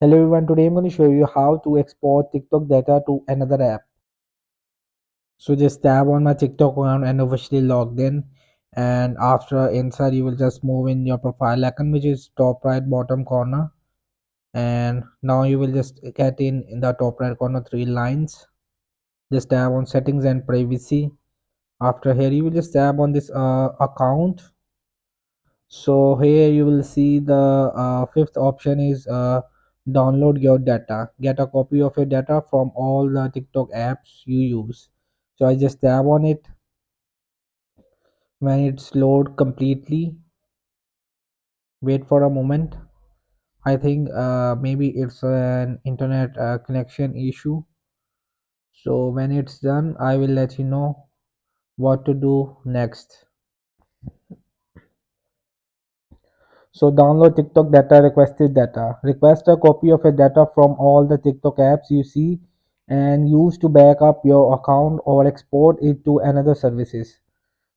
Hello everyone, today I'm going to show you how to export TikTok data to another app. So just tap on my TikTok account and officially logged in, and after inside you will just move in your profile icon, which is top right bottom corner, and now you will just get in the top right corner three lines. Just tap on settings and privacy. After here you will just tap on this account. So here you will see the fifth option is download your data. Get a copy of your data from all the TikTok apps you use. So I just tap on it. When it's load completely, wait for a moment. I think maybe it's an internet connection issue. So when it's done, I will let you know what to do next. So download TikTok data, requested data. Request a copy of your data from all the TikTok apps you see and use to back up your account or export it to another services.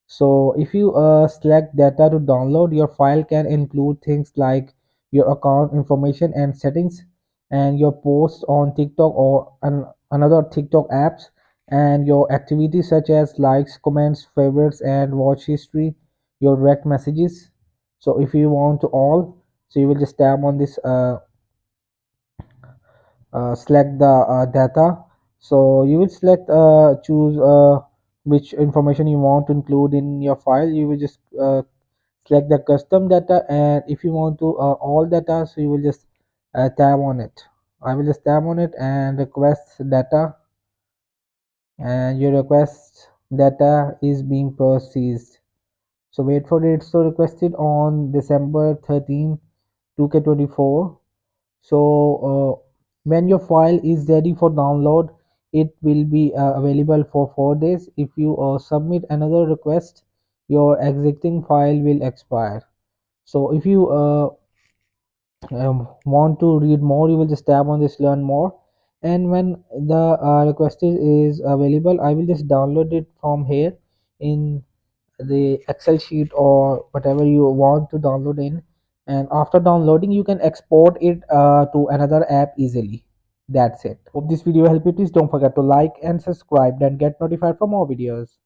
So if you select data to download, your file can include things like your account information and settings and your posts on TikTok or another TikTok apps and your activities such as likes, comments, favorites and watch history, your direct messages. So if you want to all, so you will just tap on this select the data. So you will select choose which information you want to include in your file. You will just select the custom data, and if you want to all data, so you will just tab on it. I will just tab on it and request data, and your request data is being processed. So wait for it. So requested on December 13 2K24. So when your file is ready for download, it will be available for 4 days. If you submit another request, your existing file will expire. So if you want to read more, you will just tap on this learn more, and when the request is available, I will just download it from here in the Excel sheet or whatever you want to download in, and after downloading you can export it to another app easily. That's it. Hope this video helped you. Please don't forget to like and subscribe and get notified for more videos.